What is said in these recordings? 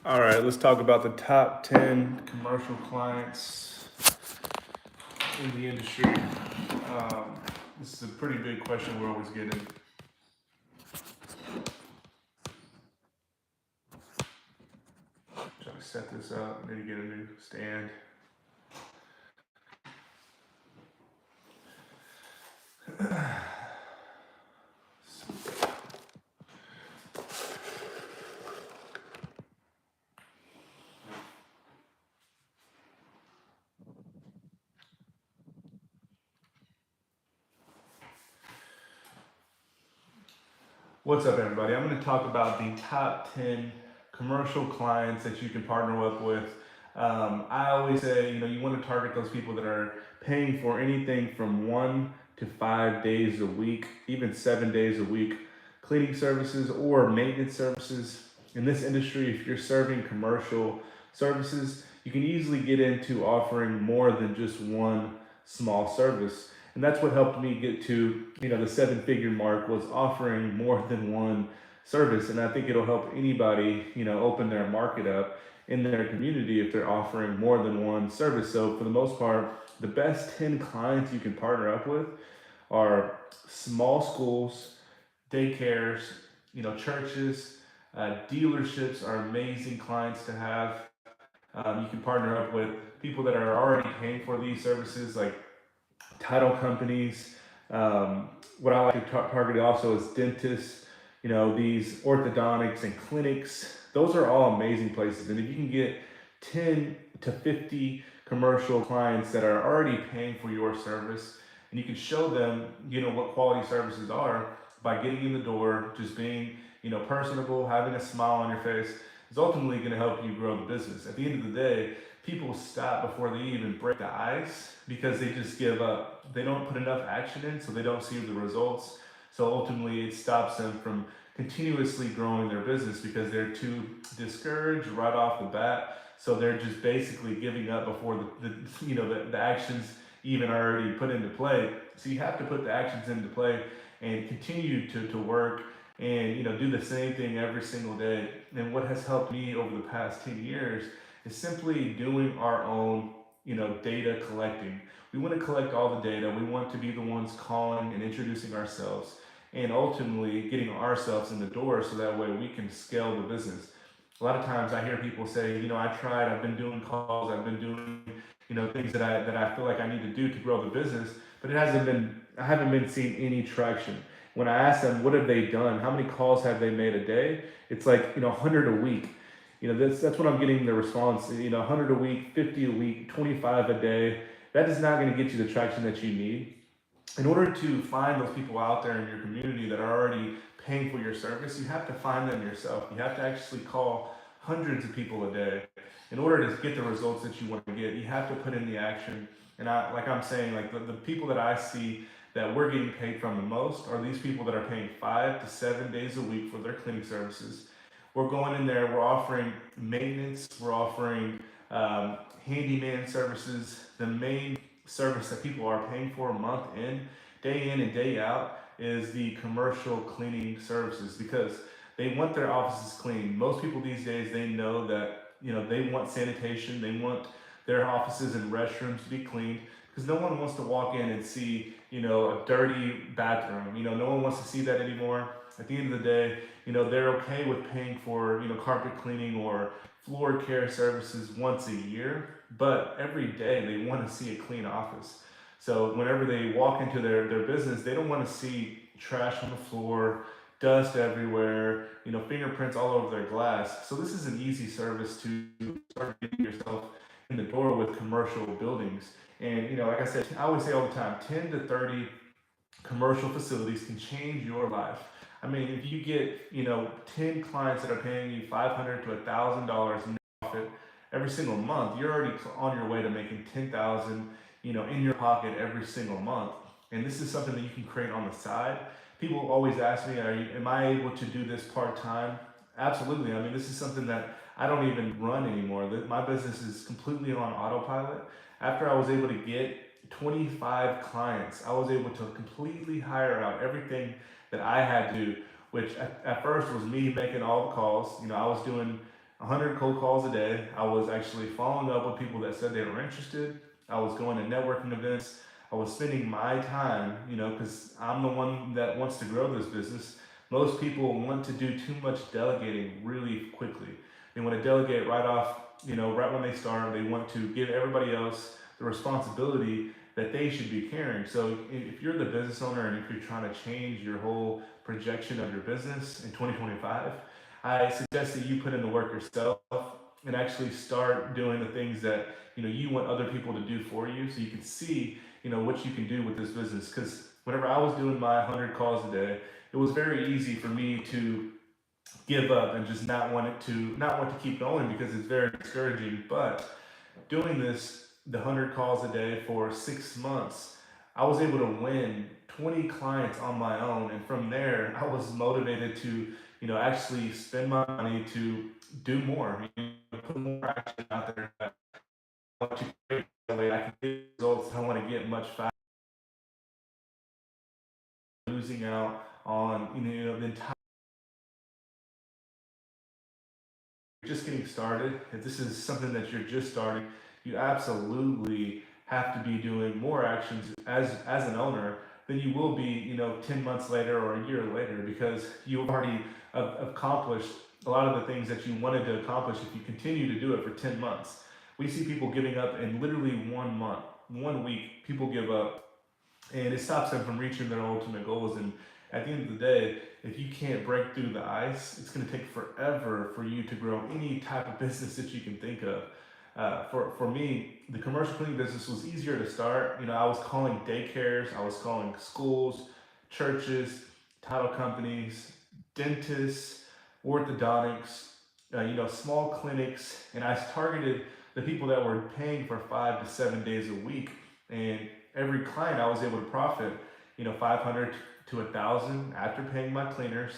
All right, let's talk about the top 10 commercial clients in the industry. Um, this is a pretty big question we're always getting. Trying to set this up, need to get a new stand. What's up, everybody? I'm going to talk about the top 10 commercial clients that you can partner up with. I always say, you want to target those people that are paying for anything from 1 to 5 days a week, even 7 days a week, cleaning services or maintenance services. In this industry, if you're serving commercial services, you can easily get into offering more than just one small service. And that's what helped me get to the 7 figure mark, was offering more than one service. And I think it'll help anybody open their market up in their community if they're offering more than one service. So for the most part, the best 10 clients you can partner up with are small schools, daycares, churches. Dealerships are amazing clients to have. You can partner up with people that are already paying for these services, like title companies. What I like to target also is dentists, these orthodontics and clinics. Those are all amazing places. And if you can get 10 to 50 commercial clients that are already paying for your service, and you can show them, what quality services are by getting in the door, just being, personable, having a smile on your face, is ultimately going to help you grow the business. At the end of the day, people stop before they even break the ice because they just give up. They don't put enough action in, so they don't see the results. So ultimately, it stops them from continuously growing their business because they're too discouraged right off the bat. So they're just basically giving up before the actions even are already put into play. So you have to put the actions into play and continue to work and do the same thing every single day. And what has helped me over the past 10 years is simply doing our own data collecting. We want to collect all the data. We want to be the ones calling and introducing ourselves and ultimately getting ourselves in the door so that way we can scale the business. A lot of times I hear people say, I've been doing calls, I've been doing, things that I feel like I need to do to grow the business, but I haven't been seeing any traction. When I ask them what have they done, how many calls have they made a day, it's like 100 a week. That's what I'm getting the response. 100 a week, 50 a week, 25 a day. That is not going to get you the traction that you need. In order to find those people out there in your community that are already paying for your service, you have to find them yourself. You have to actually call hundreds of people a day. In order to get the results that you want to get, you have to put in the action. And like I'm saying, like the people that I see that we're getting paid from the most are these people that are paying 5 to 7 days a week for their cleaning services. We're going in there, we're offering maintenance, we're offering handyman services. The main service that people are paying for month in and day out, is the commercial cleaning services because they want their offices clean. Most people these days, they know that they want sanitation, they want their offices and restrooms to be cleaned because no one wants to walk in and see a dirty bathroom. No one wants to see that anymore. At the end of the day, they're okay with paying for carpet cleaning or floor care services once a year, but every day they want to see a clean office. So whenever they walk into their business, they don't want to see trash on the floor, dust everywhere, fingerprints all over their glass. So this is an easy service to start getting yourself in the door with commercial buildings. And like I said, I always say all the time, 10 to 30 commercial facilities can change your life. I mean, if you get 10 clients that are paying you $500 to $1,000 in profit every single month, you're already on your way to making 10,000 in your pocket every single month. And this is something that you can create on the side. People always ask me, am I able to do this part time? Absolutely. I mean, this is something that I don't even run anymore. My business is completely on autopilot. After I was able to get 25 clients, I was able to completely hire out everything that I had to, which at first was me making all the calls. I was doing 100 cold calls a day. I was actually following up with people that said they were interested. I was going to networking events. I was spending my time, because I'm the one that wants to grow this business. Most people want to do too much delegating really quickly. They want to delegate right off, right when they start. They want to give everybody else the responsibility that they should be carrying. So if you're the business owner and if you're trying to change your whole projection of your business in 2025, I suggest that you put in the work yourself and actually start doing the things that you want other people to do for you, so you can see what you can do with this business. Because whenever I was doing my 100 calls a day, it was very easy for me to give up and just not want to keep going because it's very discouraging. But doing this, the 100 calls a day for 6 months, I was able to win 20 clients on my own. And from there, I was motivated to, actually spend my money to do more, put more action out there. I want to create that way I can get results. I want to get much faster, losing out on, the entire, just getting started. If this is something that you're just starting, you absolutely have to be doing more actions as an owner than you will be, 10 months later or a year later, because you've already accomplished a lot of the things that you wanted to accomplish if you continue to do it for 10 months. We see people giving up in literally 1 month, 1 week, people give up, and it stops them from reaching their ultimate goals. And at the end of the day, if you can't break through the ice, it's going to take forever for you to grow any type of business that you can think of. For me, the commercial cleaning business was easier to start. I was calling daycares, I was calling schools, churches, title companies, dentists, orthodontics, small clinics, and I targeted the people that were paying for 5 to 7 days a week. And every client I was able to profit, 500 to 1,000 after paying my cleaners,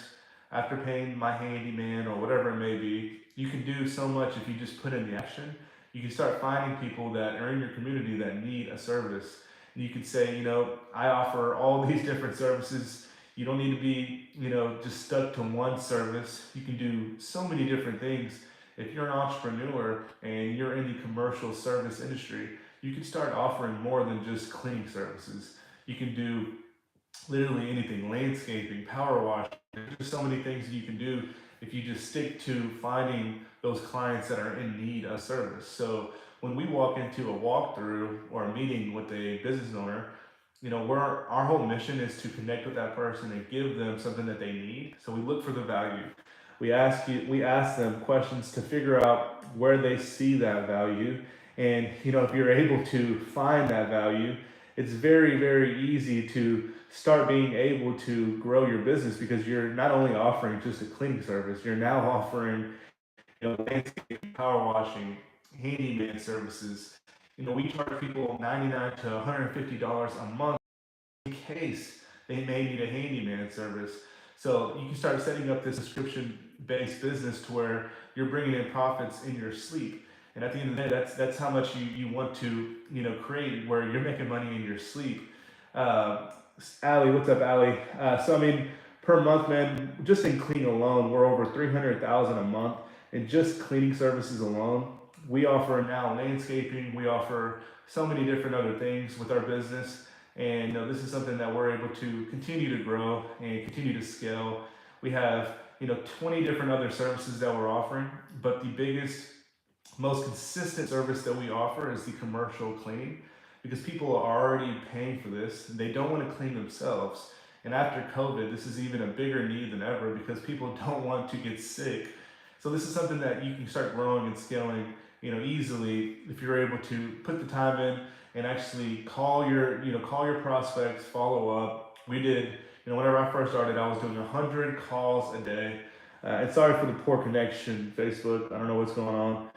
after paying my handyman or whatever it may be. You can do so much if you just put in the action. You can start finding people that are in your community that need a service. And you can say, I offer all these different services. You don't need to be, just stuck to one service. You can do so many different things. If you're an entrepreneur and you're in the commercial service industry, you can start offering more than just cleaning services. You can do literally anything: landscaping, power washing. There's so many things that you can do if you just stick to finding those clients that are in need of service. So when we walk into a walkthrough or a meeting with a business owner, our whole mission is to connect with that person and give them something that they need. So we look for the value. We ask them questions to figure out where they see that value. And if you're able to find that value, it's very, very easy to start being able to grow your business, because you're not only offering just a cleaning service, you're now offering, landscaping, power washing, handyman services. We charge people $99 to $150 a month in case they may need a handyman service. So you can start setting up this subscription-based business to where you're bringing in profits in your sleep. And at the end of the day, that's how much you want to create, where you're making money in your sleep. Allie, what's up, Allie? So I mean, per month, man, just in cleaning alone, we're over 300,000 a month in just cleaning services alone. We offer now landscaping. We offer so many different other things with our business, and this is something that we're able to continue to grow and continue to scale. We have 20 different other services that we're offering, but the biggest, most consistent service that we offer is the commercial cleaning, because people are already paying for this. They don't want to clean themselves. And after COVID, this is even a bigger need than ever, because people don't want to get sick. So this is something that you can start growing and scaling, easily, if you're able to put the time in and actually call your prospects, follow up. We did, whenever I first started, I was doing 100 calls a day. And sorry for the poor connection, Facebook. I don't know what's going on.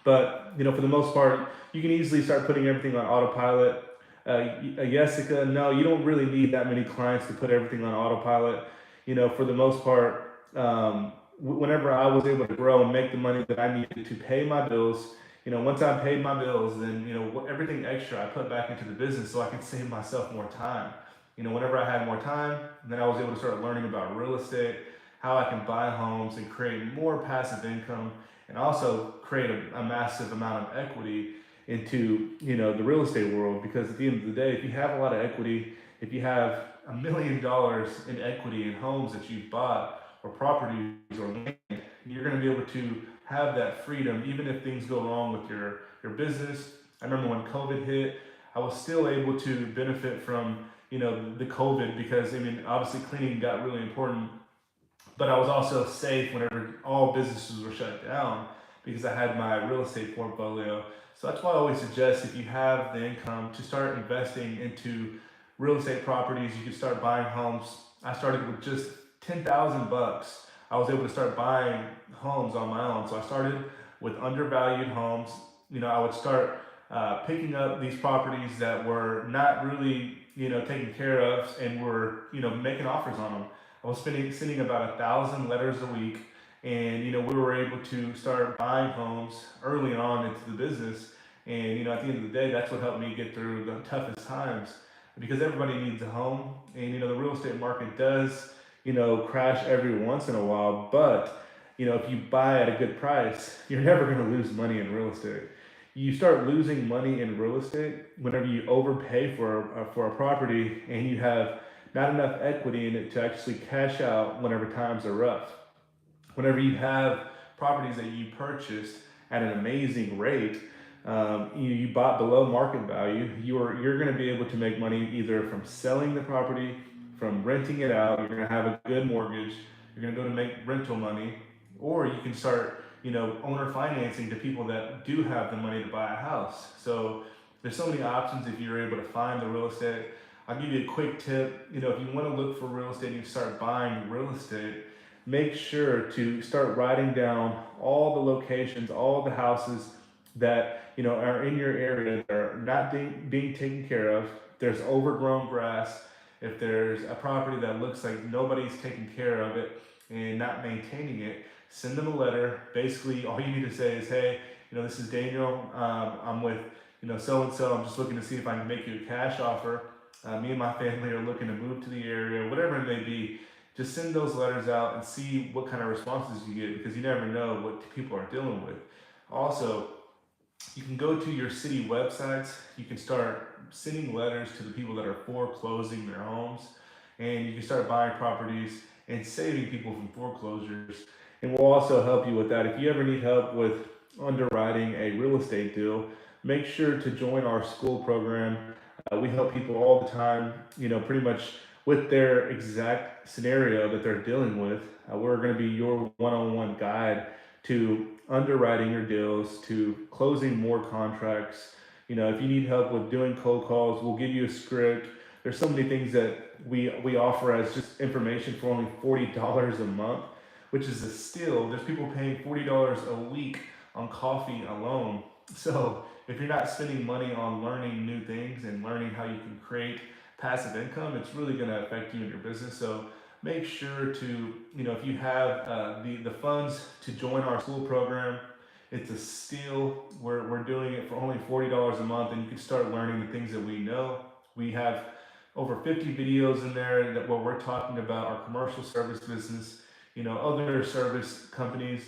But for the most part, you can easily start putting everything on autopilot. Jessica, no, you don't really need that many clients to put everything on autopilot. For the most part, whenever I was able to grow and make the money that I needed to pay my bills, once I paid my bills, then everything extra I put back into the business so I could save myself more time. Whenever I had more time, then I was able to start learning about real estate. how I can buy homes and create more passive income, and also create a massive amount of equity into the real estate world. Because at the end of the day, if you have a lot of equity, if you have $1 million in equity in homes that you've bought or properties or land, you're going to be able to have that freedom even if things go wrong with your business. I remember when COVID hit, I was still able to benefit from the COVID, because I mean obviously cleaning got really important, but I was also safe whenever all businesses were shut down because I had my real estate portfolio. So that's why I always suggest, if you have the income, to start investing into real estate properties. You can start buying homes. I started with just $10,000. I was able to start buying homes on my own. So I started with undervalued homes. I would start picking up these properties that were not really taken care of, and were making offers on them. I was sending about 1,000 letters a week, and we were able to start buying homes early on into the business. And at the end of the day, that's what helped me get through the toughest times, because everybody needs a home, and the real estate market does crash every once in a while. But if you buy at a good price, you're never going to lose money in real estate. You start losing money in real estate whenever you overpay for a property and you have not enough equity in it to actually cash out whenever times are rough. Whenever you have properties that you purchased at an amazing rate, you bought below market value, you're going to be able to make money either from selling the property, from renting it out. You're going to have a good mortgage. You're going to go to make rental money, or you can start owner financing to people that do have the money to buy a house. So there's so many options if you're able to find the real estate. I'll give you a quick tip. If you want to look for real estate and you start buying real estate, make sure to start writing down all the locations, all the houses that are in your area that are not being taken care of. There's overgrown grass. If there's a property that looks like nobody's taking care of it and not maintaining it, send them a letter. Basically, all you need to say is, hey, this is Daniel. I'm with so and so. I'm just looking to see if I can make you a cash offer. Me and my family are looking to move to the area, whatever it may be. Just send those letters out and see what kind of responses you get, because you never know what people are dealing with. Also, you can go to your city websites. You can start sending letters to the people that are foreclosing their homes, and you can start buying properties and saving people from foreclosures. And we'll also help you with that. If you ever need help with underwriting a real estate deal, make sure to join our school program. We help people all the time, pretty much with their exact scenario that they're dealing with. We're going to be your one-on-one guide to underwriting your deals, to closing more contracts. If you need help with doing cold calls, we'll give you a script. There's so many things that we offer as just information for only $40 a month, which is a steal. There's people paying $40 a week on coffee alone. So if you're not spending money on learning new things and learning how you can create passive income, it's really going to affect you in your business. So make sure to, if you have the funds to join our school program, it's a steal. We're doing it for only $40 a month, and you can start learning the things that we know. We have over 50 videos in there that where we're talking about our commercial service business, other service companies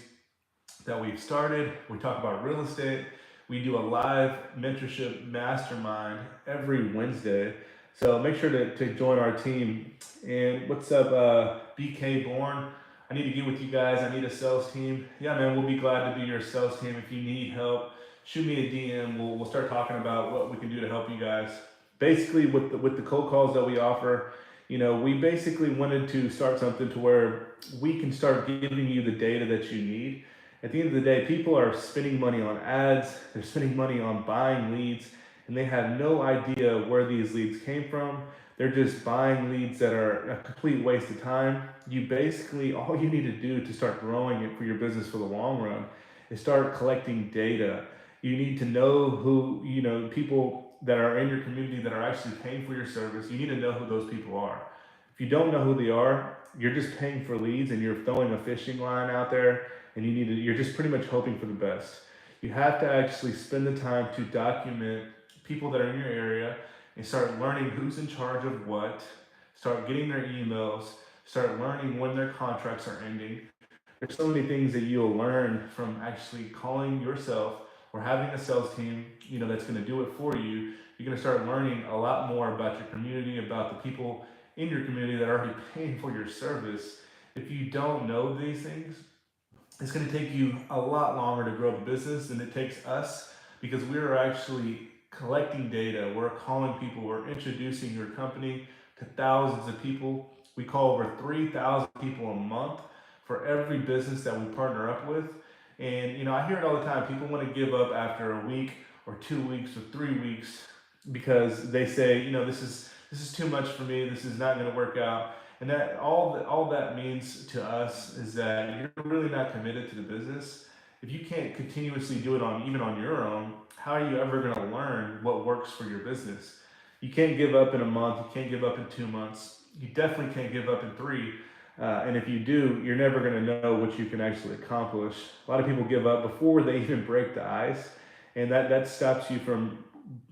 that we've started. We talk about real estate. We do a live mentorship mastermind every Wednesday. So make sure to join our team. And what's up, BK Bourne? I need to get with you guys. I need a sales team. Yeah, man, we'll be glad to be your sales team. If you need help, shoot me a DM. We'll start talking about what we can do to help you guys. Basically, with the cold calls that we offer, we basically wanted to start something to where we can start giving you the data that you need. At the end of the day, people are spending money on ads. They're spending money on buying leads, and they have no idea where these leads came from. They're just buying leads that are a complete waste of time. You basically, all you need to do to start growing it for your business for the long run is start collecting data. You need to know who, people that are in your community that are actually paying for your service. You need to know who those people are. If you don't know who they are, you're just paying for leads and you're throwing a fishing line out there, and you're just pretty much hoping for the best. You have to actually spend the time to document people that are in your area and start learning who's in charge of what, start getting their emails, Start learning when their contracts are ending. There's so many things that you'll learn from actually calling yourself or having a sales team, that's going to do it for you. You're going to start learning a lot more about your community, about the people in your community that are already paying for your service. If you don't know these things, it's going to take you a lot longer to grow the business than it takes us, because we're actually collecting data. We're calling people, we're introducing your company to thousands of people. We call over 3,000 people a month for every business that we partner up with. And I hear it all the time. People want to give up after a week or 2 weeks or 3 weeks because they say, this is too much for me. This is not going to work out. And that all that means to us is that you're really not committed to the business. If you can't continuously do it on even on your own, how are you ever going to learn what works for your business? You can't give up in a month. You can't give up in 2 months. You definitely can't give up in three. And if you do, you're never going to know what you can actually accomplish. A lot of people give up before they even break the ice, and that stops you from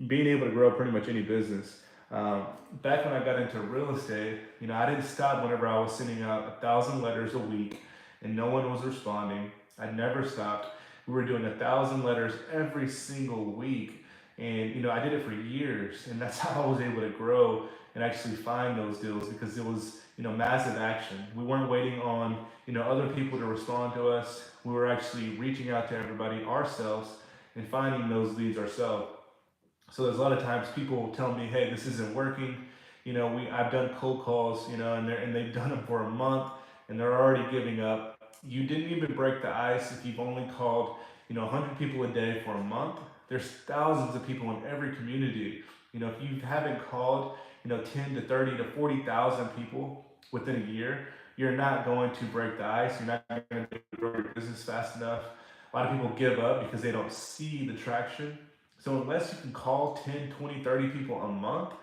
being able to grow pretty much any business. Back when I got into real estate, I didn't stop whenever I was sending out 1,000 letters a week and no one was responding. I never stopped. We were doing 1,000 letters every single week. And, I did it for years. And that's how I was able to grow and actually find those deals, because it was, massive action. We weren't waiting on, other people to respond to us. We were actually reaching out to everybody ourselves and finding those leads ourselves. So there's a lot of times people will tell me, "Hey, this isn't working." I've done cold calls, and they've done them for a month, and they're already giving up. You didn't even break the ice if you've only called, 100 people a day for a month. There's thousands of people in every community. If you haven't called, 10 to 30 to 40,000 people within a year, you're not going to break the ice. You're not going to grow your business fast enough. A lot of people give up because they don't see the traction. So unless you can call 10, 20, 30 people a month,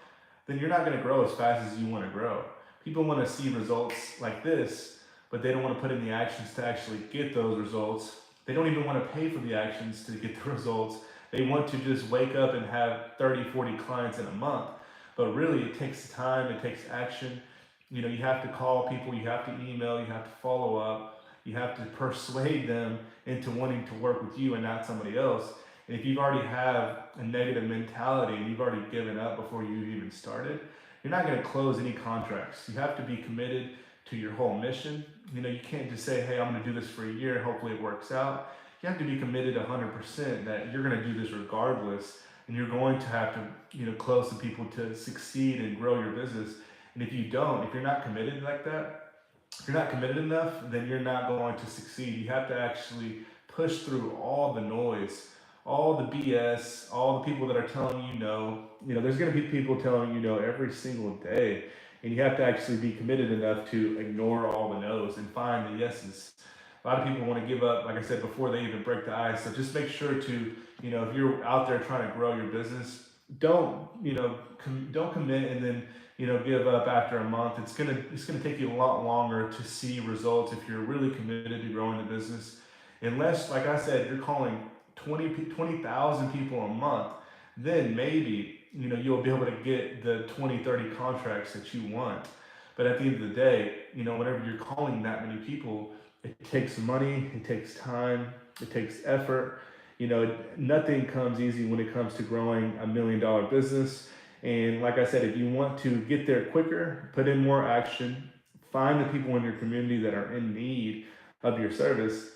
then you're not going to grow as fast as you want to grow. People want to see results like this, but they don't want to put in the actions to actually get those results. They don't even want to pay for the actions to get the results. They want to just wake up and have 30, 40 clients in a month. But really, it takes time, it takes action. You have to call people, you have to email, you have to follow up, you have to persuade them into wanting to work with you and not somebody else. And if you already have a negative mentality and you've already given up before you even started, you're not going to close any contracts. You have to be committed to your whole mission. You can't just say, "Hey, I'm going to do this for a year and hopefully it works out." You have to be committed 100% that you're going to do this regardless, and you're going to have to, close the people to succeed and grow your business. And if you're not committed like that, if you're not committed enough, then you're not going to succeed. You have to actually push through all the noise, all the BS, all the people that are telling you no. There's going to be people telling you no every single day. And you have to actually be committed enough to ignore all the no's and find the yeses. A lot of people want to give up, like I said, before they even break the ice. So just make sure to, if you're out there trying to grow your business, don't commit and then, give up after a month. It's gonna take you a lot longer to see results if you're really committed to growing the business. Unless, like I said, you're calling 20,000 people a month, then maybe, you'll be able to get the 20, 30 contracts that you want. But at the end of the day, whenever you're calling that many people, it takes money, it takes time, it takes effort. Nothing comes easy when it comes to growing $1 million business. And like I said, if you want to get there quicker, put in more action, find the people in your community that are in need of your service.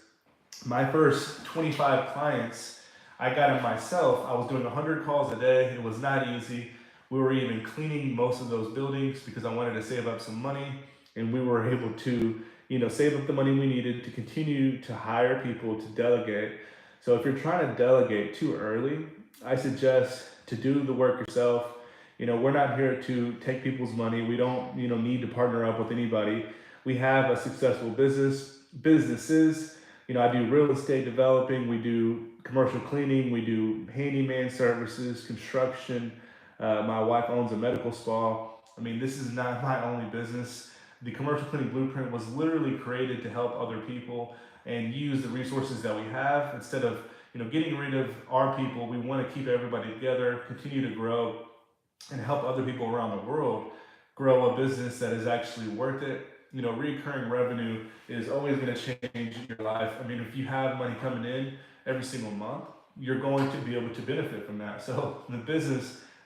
My first 25 clients, I got them myself. I was doing 100 calls a day. It was not easy. We were even cleaning most of those buildings because I wanted to save up some money, and we were able to, save up the money we needed to continue to hire people to delegate. So if you're trying to delegate too early, I suggest to do the work yourself. We're not here to take people's money. We don't, need to partner up with anybody. We have a successful businesses. I do real estate developing. We do commercial cleaning. We do handyman services, construction. My wife owns a medical spa. This is not my only business. The Commercial Cleaning Blueprint was literally created to help other people and use the resources that we have instead of, getting rid of our people. We want to keep everybody together, continue to grow, and help other people around the world grow a business that is actually worth it. recurring revenue is always going to change your life. I mean, if you have money coming in every single month, you're going to be able to benefit from that. So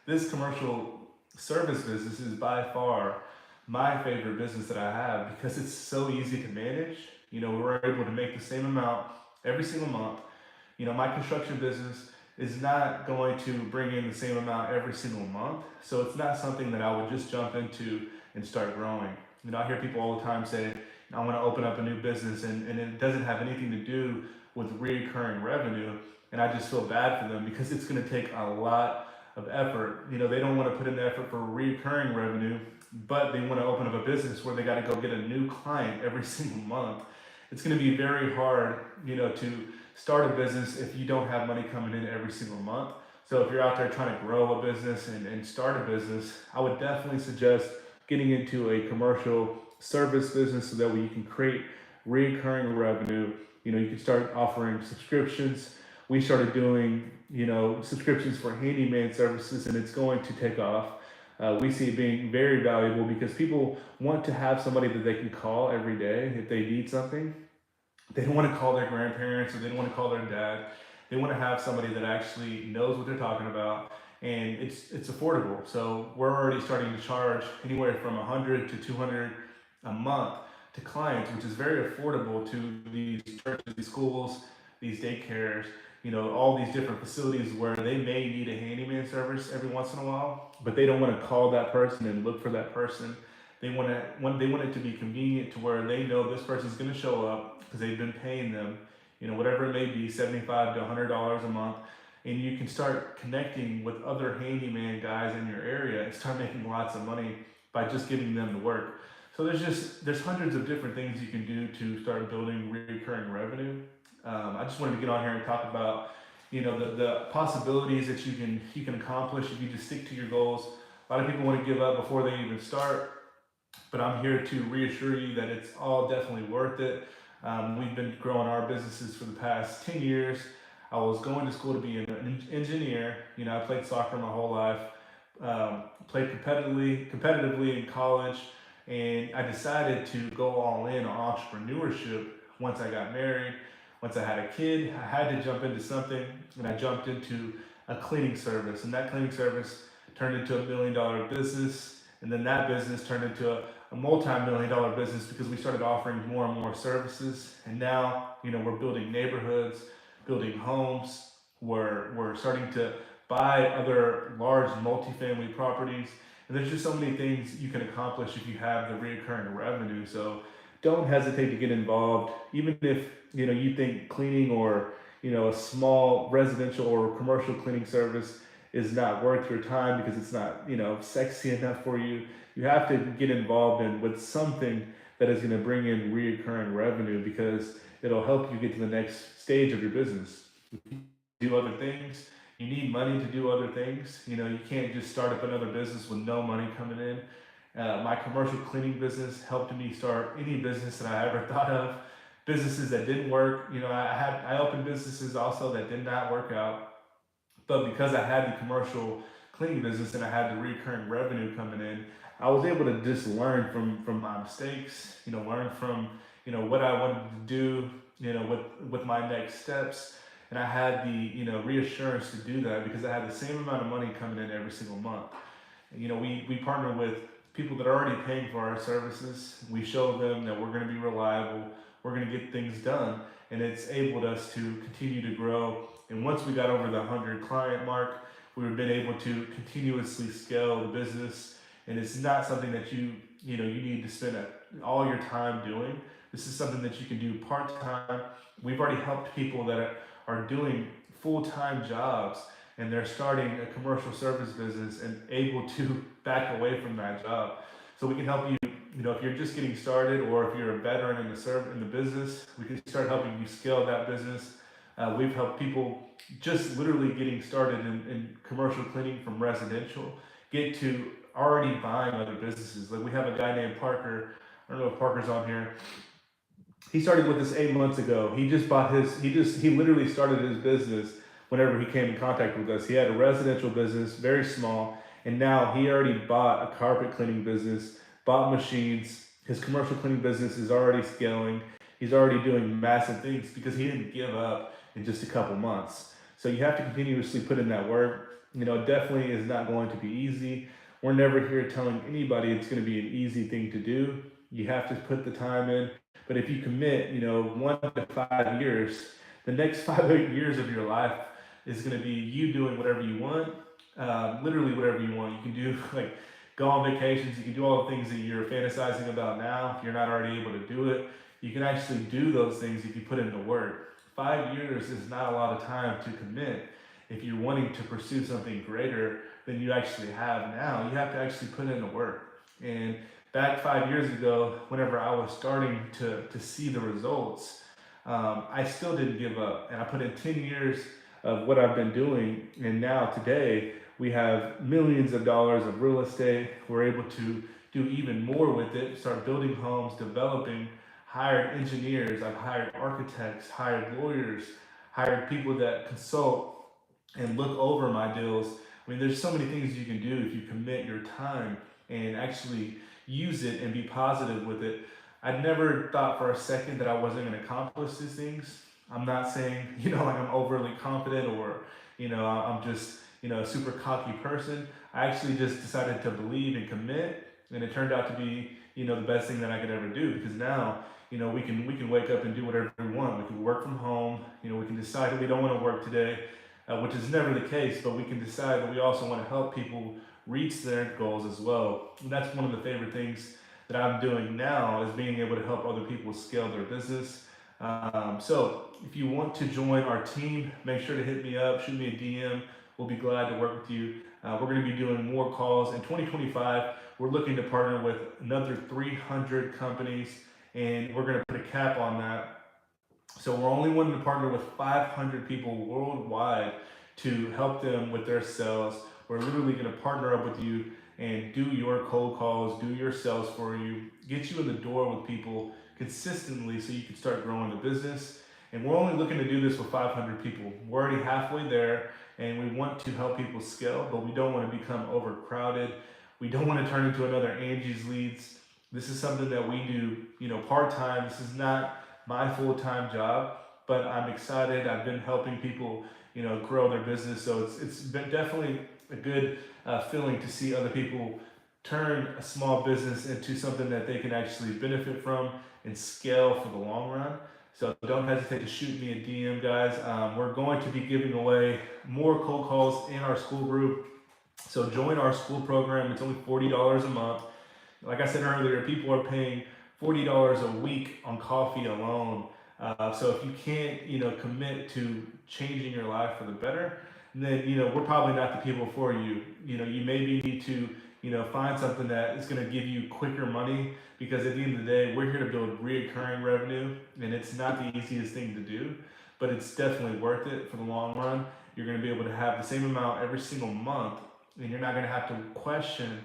this commercial service business is by far my favorite business that I have because it's so easy to manage. We're able to make the same amount every single month. My construction business is not going to bring in the same amount every single month. So it's not something that I would just jump into and start growing. I hear people all the time say, I want to open up a new business and it doesn't have anything to do with recurring revenue. And I just feel bad for them because it's going to take a lot of effort. They don't want to put in the effort for recurring revenue, but they want to open up a business where they got to go get a new client every single month. It's going to be very hard, to start a business if you don't have money coming in every single month. So if you're out there trying to grow a business and start a business, I would definitely suggest getting into a commercial service business so that way you can create recurring revenue. You can start offering subscriptions. We started doing, subscriptions for handyman services, and it's going to take off. We see it being very valuable because people want to have somebody that they can call every day if they need something. They don't want to call their grandparents or they don't want to call their dad. They want to have somebody that actually knows what they're talking about, and it's affordable. So we're already starting to charge anywhere from $100 to $200 a month to clients, which is very affordable to these churches, these schools, these daycares, all these different facilities where they may need a handyman service every once in a while, but they don't want to call that person and look for that person. They want it to be convenient to where they know this person's going to show up because they've been paying them, whatever it may be, $75 to $100 a month. And you can start connecting with other handyman guys in your area and start making lots of money by just getting them to work. So there's hundreds of different things you can do to start building recurring revenue. I just wanted to get on here and talk about, the possibilities that you can accomplish if you just stick to your goals. A lot of people want to give up before they even start, but I'm here to reassure you that it's all definitely worth it. We've been growing our businesses for the past 10 years. I was going to school to be an engineer. I played soccer my whole life, played competitively in college, and I decided to go all in on entrepreneurship once I got married. Once I had a kid, I had to jump into something, and I jumped into a cleaning service, and that cleaning service turned into $1 million business, and then that business turned into a multi-million-dollar business because we started offering more and more services. And now, we're building neighborhoods, building homes, we're starting to buy other large multifamily properties. And there's just so many things you can accomplish if you have the recurring revenue. So don't hesitate to get involved, even if you think cleaning or a small residential or commercial cleaning service is not worth your time because it's not sexy enough for you. You have to get involved with something that is going to bring in recurring revenue because it'll help you get to the next stage of your business. Do other things. You need money to do other things. You can't just start up another business with no money coming in. My commercial cleaning business helped me start any business that I ever thought of. Businesses that didn't work. I opened businesses also that did not work out. But because I had the commercial cleaning business and I had the recurring revenue coming in, I was able to just learn from my mistakes, learn from, what I wanted to do, with my next steps. And I had the, reassurance to do that because I had the same amount of money coming in every single month. We partner with people that are already paying for our services. We show them that we're going to be reliable, we're going to get things done, and it's enabled us to continue to grow. And once we got over the 100 client mark, we've been able to continuously scale the business. And it's not something that you need to spend all your time doing. This is something that you can do part-time. We've already helped people that are doing full-time jobs and they're starting a commercial service business and able to back away from that job. So we can help you, if you're just getting started or if you're a veteran in the business, we can start helping you scale that business. We've helped people just literally getting started in commercial cleaning from residential, get to already buying other businesses. Like we have a guy named Parker. I don't know if Parker's on here. He started with us 8 months ago. He literally started his business whenever he came in contact with us. He had a residential business, very small, and now he already bought a carpet cleaning business, bought machines, His commercial cleaning business is already scaling. He's already doing massive things because he didn't give up in just a couple months. So you have to continuously put in that work. It definitely is not going to be easy. We're never here telling anybody it's going to be an easy thing to do. You have to put the time in. But if you commit, 1 to 5 years, the next 5 years of your life is going to be you doing whatever you want, literally whatever you want. You can do like go on vacations. You can do all the things that you're fantasizing about now. If you're not already able to do it, you can actually do those things if you put in the work. 5 years is not a lot of time to commit. If you're wanting to pursue something greater than you actually have now, you have to actually put in the work. And back 5 years ago, whenever I was starting to see the results, I still didn't give up. And I put in 10 years of what I've been doing. And now today, we have millions of dollars of real estate. We're able to do even more with it, start building homes, developing, hired engineers. I've hired architects, hired lawyers, hired people that consult and look over my deals. I mean, there's so many things you can do if you commit your time and actually use it and be positive with it. I never thought for a second that I wasn't going to accomplish these things. I'm not saying, like I'm overly confident or, I'm just, a super cocky person. I actually just decided to believe and commit, and it turned out to be, the best thing that I could ever do because now, we can wake up and do whatever we want. We can work from home. We can decide that we don't want to work today, which is never the case, but we can decide that we also want to help people reach their goals as well. And that's one of the favorite things that I'm doing now is being able to help other people scale their business. So if you want to join our team, make sure to hit me up, shoot me a DM. We'll be glad to work with you. We're going to be doing more calls. In 2025, we're looking to partner with another 300 companies, and we're going to put a cap on that. So we're only wanting to partner with 500 people worldwide to help them with their sales. We're literally going to partner up with you and do your cold calls, do your sales for you, get you in the door with people consistently so you can start growing the business. And we're only looking to do this with 500 people. We're already halfway there, and we want to help people scale, but we don't want to become overcrowded. We don't want to turn into another Angie's Leads. This is something that we do, part-time. This is not my full-time job, but I'm excited. I've been helping people, grow their business. So it's been definitely a good feeling to see other people turn a small business into something that they can actually benefit from and scale for the long run. So don't hesitate to shoot me a DM, guys. We're going to be giving away more cold calls in our school group. So join our school program. It's only $40 a month. Like I said earlier, people are paying $40 a week on coffee alone. So if you can't, commit to changing your life for the better, then, we're probably not the people for you. You maybe need to, find something that is going to give you quicker money, because at the end of the day, we're here to build reoccurring revenue, and it's not the easiest thing to do, but it's definitely worth it for the long run. You're going to be able to have the same amount every single month, and you're not going to have to question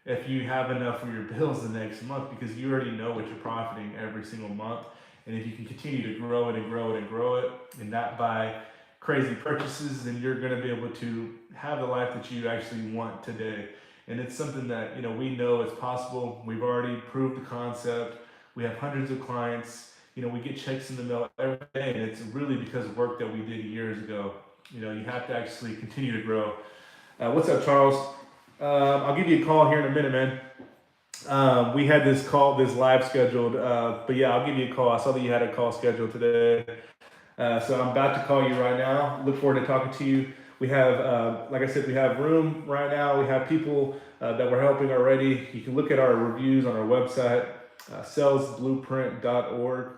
if you have enough for your bills the next month, because you already know what you're profiting every single month. And if you can continue to grow it and grow it and grow it and not buy crazy purchases, then you're going to be able to have the life that you actually want today. And it's something that, we know is possible. We've already proved the concept. We have hundreds of clients. We get checks in the mail every day, and it's really because of work that we did years ago. You have to actually continue to grow. What's up, Charles? I'll give you a call here in a minute, man. We had this live scheduled, but yeah, I'll give you a call. I saw that you had a call scheduled today. So I'm about to call you right now. Look forward to talking to you. We have, like I said, we have room right now. We have people that we're helping already. You can look at our reviews on our website. Salesblueprint.org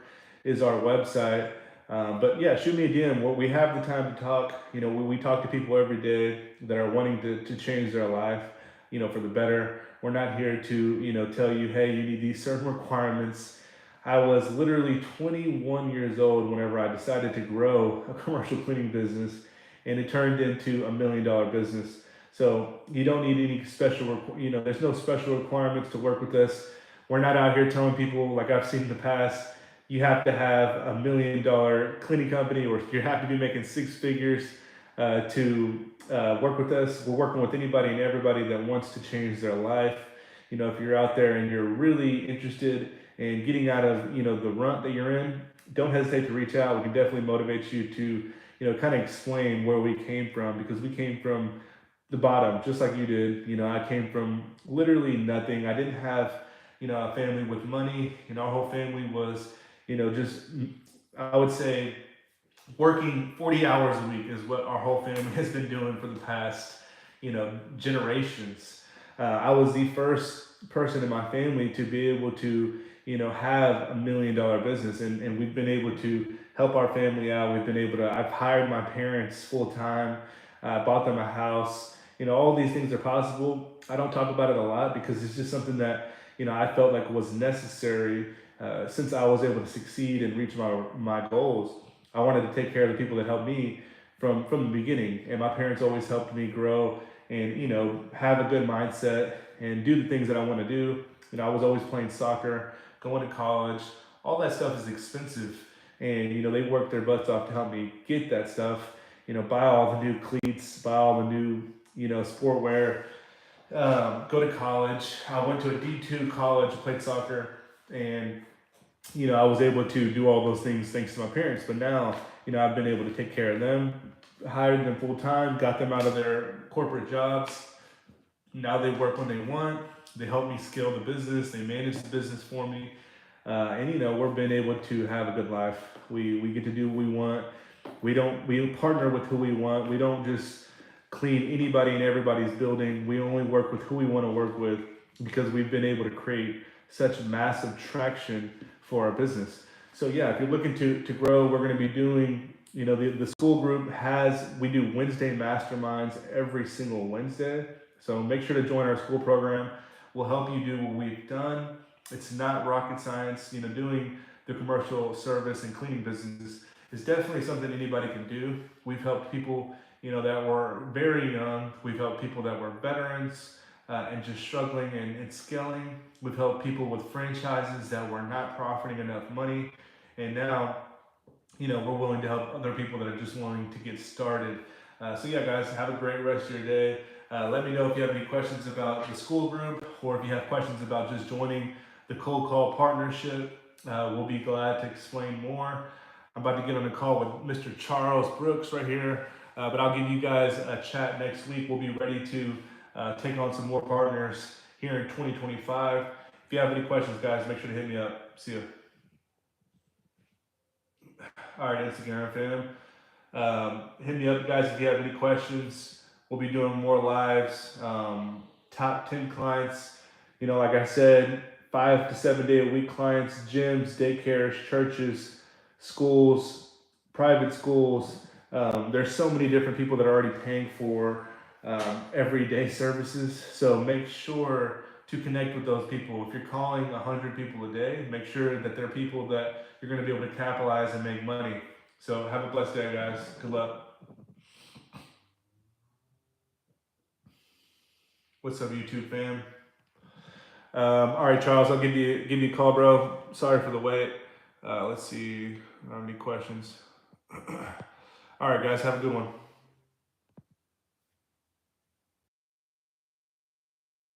is our website. But yeah, shoot me a DM. We have the time to talk. We talk to people every day that are wanting to change their life, for the better. We're not here to, tell you, hey, you need these certain requirements. I was literally 21 years old whenever I decided to grow a commercial cleaning business, and it turned into $1 million business. So you don't need any special, there's no special requirements to work with us. We're not out here telling people, like I've seen in the past, you have to have $1 million cleaning company, or you have to be making six figures to work with us. We're working with anybody and everybody that wants to change their life. if you're out there and you're really interested in getting out of, the rut that you're in, don't hesitate to reach out. We can definitely motivate you to, kind of explain where we came from, because we came from the bottom, just like you did. I came from literally nothing. I didn't have, a family with money. Our whole family was, just, I would say, working 40 hours a week is what our whole family has been doing for the past, generations. I was the first person in my family to be able to, have $1 million business, and we've been able to help our family out. I've hired my parents full time, bought them a house. All these things are possible. I don't talk about it a lot because it's just something that, I felt like was necessary, since I was able to succeed and reach my goals. I wanted to take care of the people that helped me from the beginning, and my parents always helped me grow and, have a good mindset and do the things that I want to do. I was always playing soccer, going to college. All that stuff is expensive, and they worked their butts off to help me get that stuff. Buy all the new cleats, buy all the new, sport wear. Go to college. I went to a D2 college, played soccer, and I was able to do all those things thanks to my parents. But now, I've been able to take care of them, hired them full time, got them out of their corporate jobs. Now they work when they want. They help me scale the business. They manage the business for me. And we're been able to have a good life. We get to do what we want. We partner with who we want. We don't just clean anybody and everybody's building. We only work with who we want to work with, because we've been able to create such massive traction for our business. So yeah, if you're looking to grow, we're going to be doing, the school group we do Wednesday masterminds every single Wednesday. So make sure to join our school program. We'll help you do what we've done. It's not rocket science. Doing the commercial service and cleaning business is definitely something anybody can do. We've helped people, that were very young. We've helped people that were veterans, and just struggling and scaling. We've helped people with franchises that were not profiting enough money. And now, we're willing to help other people that are just willing to get started. So yeah, guys, have a great rest of your day. Let me know if you have any questions about the school group, or if you have questions about just joining the Cold Call Partnership. We'll be glad to explain more. I'm about to get on a call with Mr. Charles Brooks right here, but I'll give you guys a chat next week. We'll be ready to take on some more partners here in 2025. If you have any questions, guys, make sure to hit me up. See you. All right, Instagram fam. Hit me up, guys, if you have any questions. We'll be doing more lives. Top 10 clients, like I said, 5 to 7 day a week clients, gyms, daycares, churches, schools, private schools. There's so many different people that are already paying for everyday services. So make sure to connect with those people. If you're calling 100 people a day, make sure that they're people that you're going to be able to capitalize and make money. So have a blessed day, guys. Good luck. What's up, YouTube fam? All right, Charles, I'll give you a call, bro. Sorry for the wait. Let's see. I don't have any questions. All right, guys, have a good one.